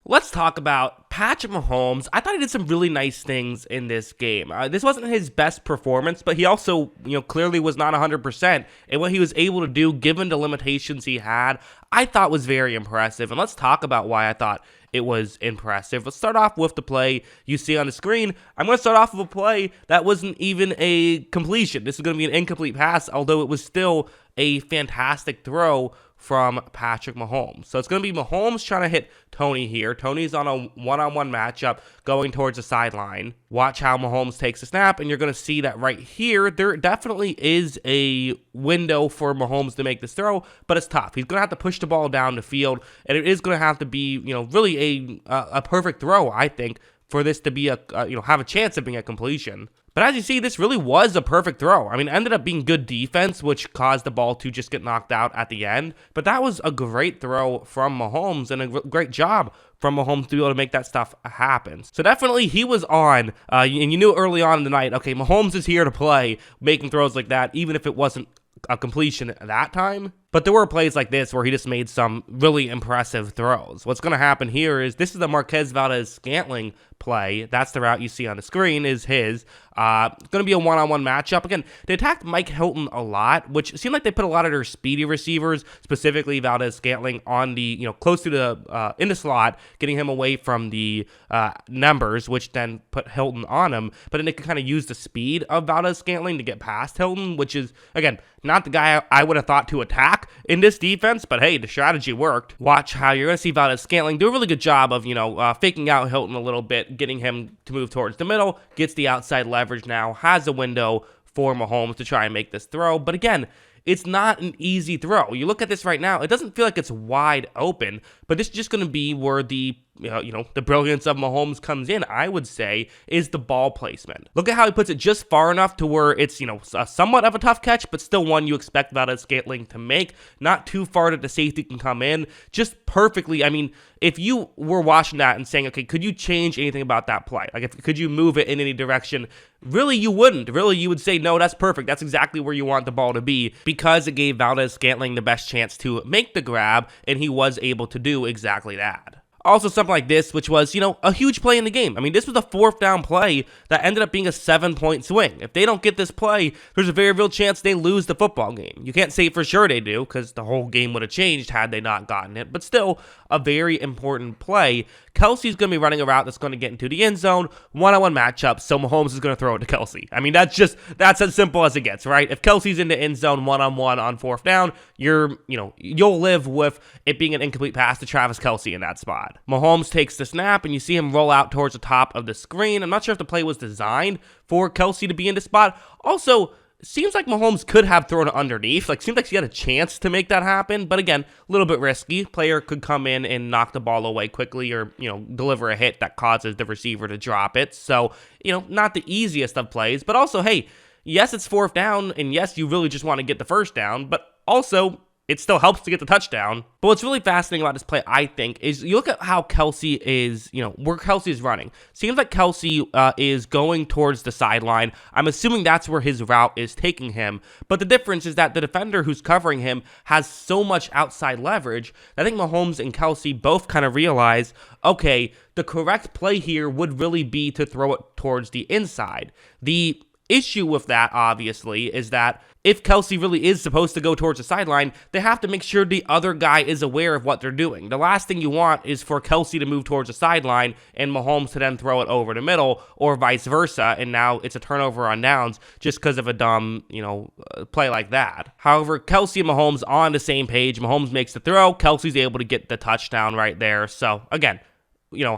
Let's talk about Patrick Mahomes. I thought he did some really nice things in this game. This wasn't his best performance, but he also, clearly was not 100%. And what he was able to do, given the limitations he had, I thought was very impressive. And let's talk about why I thought it was impressive. Let's start off with the play you see on the screen. I'm going to start off with a play that wasn't even a completion. This is going to be an incomplete pass, although it was still a fantastic throw from Patrick Mahomes. So it's going to be Mahomes trying to hit Tony here. Tony's on a one-on-one matchup going towards the sideline. Watch how Mahomes takes a snap, and you're going to see that right here, there definitely is a window for Mahomes to make this throw, but it's tough. He's going to have to push the ball down the field, and it is going to have to be, really a perfect throw, I think, for this to be have a chance of being a completion. But as you see, this really was a perfect throw. I mean, it ended up being good defense, which caused the ball to just get knocked out at the end. But that was a great throw from Mahomes and a great job from Mahomes to be able to make that stuff happen. So definitely he was on, and you knew early on in the night, okay, Mahomes is here to play, making throws like that, even if it wasn't a completion at that time. But there were plays like this where he just made some really impressive throws. What's going to happen here is this is the Marquez Valdes-Scantling play. That's the route you see on the screen is his. It's going to be a one-on-one matchup. Again, they attacked Mike Hilton a lot, which seemed like they put a lot of their speedy receivers, specifically Valdes-Scantling, on the, close to the, in the slot, getting him away from the numbers, which then put Hilton on him. But then they could kind of use the speed of Valdes-Scantling to get past Hilton, which is, again, not the guy I would have thought to attack in this defense, but hey, the strategy worked. Watch how you're going to see Valdes-Scantling do a really good job of, faking out Hilton a little bit, getting him to move towards the middle, gets the outside leverage now, has a window for Mahomes to try and make this throw. But again, it's not an easy throw. You look at this right now, it doesn't feel like it's wide open, but this is just going to be where the the brilliance of Mahomes comes in, I would say, is the ball placement. Look at how he puts it just far enough to where it's, somewhat of a tough catch, but still one you expect Valdes-Scantling to make. Not too far that the safety can come in. Just perfectly. I mean, if you were watching that and saying, okay, could you change anything about that play? Like, could you move it in any direction? Really, you wouldn't. Really, you would say, no, that's perfect. That's exactly where you want the ball to be, because it gave Valdes-Scantling the best chance to make the grab, and he was able to do exactly that. Also, something like this, which was, a huge play in the game. I mean, this was a 4th down play that ended up being a 7-point swing. If they don't get this play, there's a very real chance they lose the football game. You can't say for sure they do, because the whole game would have changed had they not gotten it. But still, a very important play. Kelsey's going to be running a route that's going to get into the end zone, one-on-one matchup, so Mahomes is going to throw it to Kelsey. I mean, that's as simple as it gets, right? If Kelsey's in the end zone one-on-one on 4th down, you'll live with it being an incomplete pass to Travis Kelsey in that spot. Mahomes takes the snap, and you see him roll out towards the top of the screen. I'm not sure if the play was designed for Kelsey to be in the spot. Also, seems like Mahomes could have thrown it underneath. Seems like he had a chance to make that happen. But again, a little bit risky. Player could come in and knock the ball away quickly, or, deliver a hit that causes the receiver to drop it. So, not the easiest of plays. But also, hey, yes, it's 4th down, and yes, you really just want to get the 1st down. But also, it still helps to get the touchdown. But what's really fascinating about this play, I think, is you look at how Kelsey is, where Kelsey is running. Seems like Kelsey is going towards the sideline. I'm assuming that's where his route is taking him. But the difference is that the defender who's covering him has so much outside leverage that I think Mahomes and Kelsey both kind of realize, okay, the correct play here would really be to throw it towards the inside. The issue with that, obviously, is that if Kelsey really is supposed to go towards the sideline, they have to make sure the other guy is aware of what they're doing. The last thing you want is for Kelsey to move towards the sideline and Mahomes to then throw it over the middle, or vice versa, and now it's a turnover on downs just because of a dumb, play like that. However, Kelsey and Mahomes on the same page. Mahomes makes the throw. Kelsey's able to get the touchdown right there. So, again,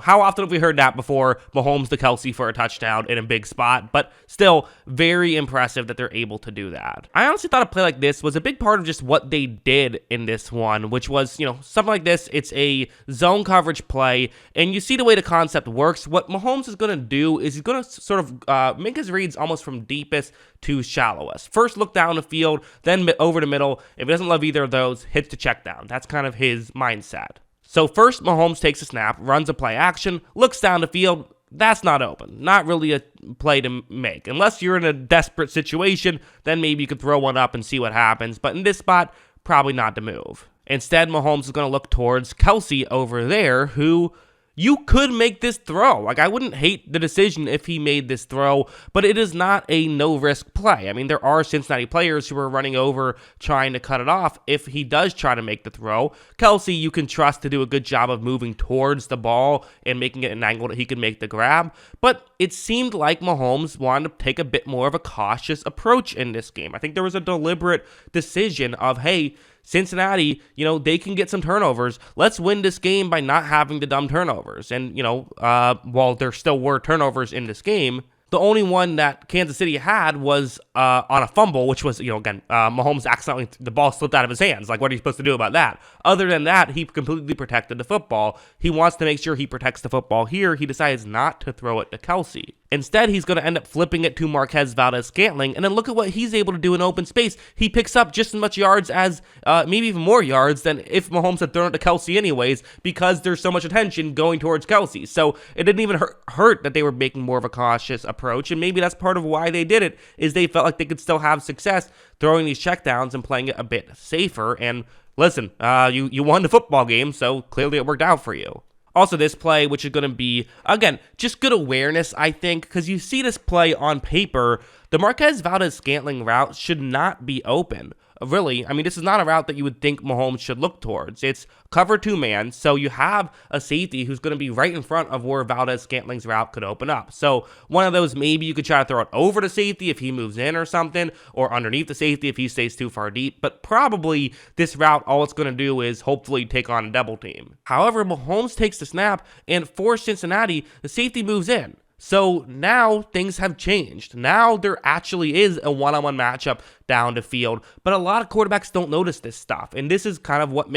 how often have we heard that before? Mahomes to Kelsey for a touchdown in a big spot, but still very impressive that they're able to do that. I honestly thought a play like this was a big part of just what they did in this one, which was, something like this. It's a zone coverage play, and you see the way the concept works. What Mahomes is going to do is he's going to sort of make his reads almost from deepest to shallowest. First look down the field, then over the middle. If he doesn't love either of those, hits the check down. That's kind of his mindset. So first, Mahomes takes a snap, runs a play action, looks down the field. That's not open. Not really a play to make. Unless you're in a desperate situation, then maybe you could throw one up and see what happens. But in this spot, probably not the move. Instead, Mahomes is going to look towards Kelsey over there, who you could make this throw. Like, I wouldn't hate the decision if he made this throw, but it is not a no-risk play. I mean, there are Cincinnati players who are running over trying to cut it off if he does try to make the throw. Kelce, you can trust to do a good job of moving towards the ball and making it an angle that he can make the grab, but it seemed like Mahomes wanted to take a bit more of a cautious approach in this game. I think there was a deliberate decision of, hey, Cincinnati, they can get some turnovers. Let's win this game by not having the dumb turnovers. And, while there still were turnovers in this game, the only one that Kansas City had was on a fumble, which was, again, Mahomes accidentally, the ball slipped out of his hands. Like, what are you supposed to do about that? Other than that, he completely protected the football. He wants to make sure he protects the football here. He decides not to throw it to Kelce. Instead, he's going to end up flipping it to Marquez Valdes-Scantling, and then look at what he's able to do in open space. He picks up just as much yards as, maybe even more yards than if Mahomes had thrown it to Kelce anyways, because there's so much attention going towards Kelce. So it didn't even hurt that they were making more of a cautious approach, and maybe that's part of why they did it, is they felt like they could still have success throwing these checkdowns and playing it a bit safer. And listen, you won the football game, so clearly it worked out for you. Also, this play, which is going to be, again, just good awareness, I think, because you see this play on paper, the Marquez Valdes-Scantling route should not be open. Really, I mean, this is not a route that you would think Mahomes should look towards. It's cover 2-man, so you have a safety who's going to be right in front of where Valdes-Scantling's route could open up. So one of those, maybe you could try to throw it over to safety if he moves in or something, or underneath the safety if he stays too far deep. But probably this route, all it's going to do is hopefully take on a double team. However, Mahomes takes the snap, and for Cincinnati, the safety moves in. So now things have changed. Now there actually is a one-on-one matchup down the field, but a lot of quarterbacks don't notice this stuff. And this is kind of what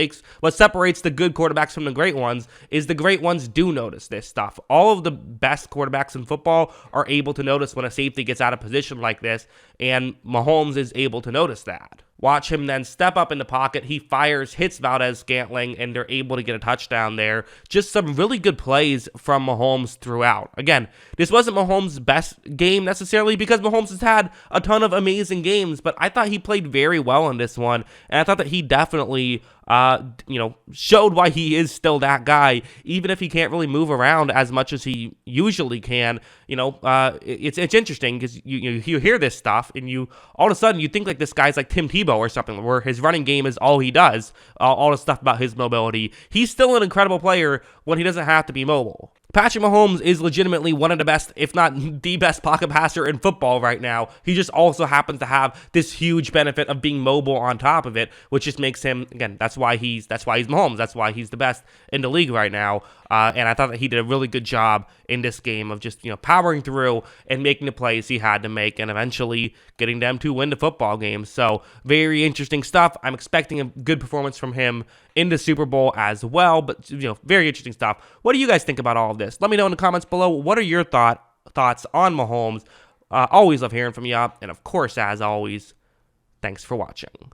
separates the good quarterbacks from the great ones, is the great ones do notice this stuff. All of the best quarterbacks in football are able to notice when a safety gets out of position like this, and Mahomes is able to notice that. Watch him then step up in the pocket. He fires, hits Valdes-Scantling, and they're able to get a touchdown there. Just some really good plays from Mahomes throughout. Again, this wasn't Mahomes' best game necessarily, because Mahomes has had a ton of amazing games, but I thought he played very well in this one, and I thought that he definitely showed why he is still that guy, even if he can't really move around as much as he usually can. It's interesting because you hear this stuff and you all of a sudden you think like this guy's like Tim Tebow or something, where his running game is all he does, all the stuff about his mobility. He's still an incredible player when he doesn't have to be mobile. Patrick Mahomes is legitimately one of the best, if not the best pocket passer in football right now. He just also happens to have this huge benefit of being mobile on top of it, which just makes him, again, that's why he's Mahomes. That's why he's the best in the league right now. And I thought that he did a really good job in this game of just, powering through and making the plays he had to make and eventually getting them to win the football game. So very interesting stuff. I'm expecting a good performance from him in the Super Bowl as well, but very interesting stuff. What do you guys think about all of this? Let me know in the comments below. What are your thoughts on Mahomes? Always love hearing from you. And of course, as always, thanks for watching.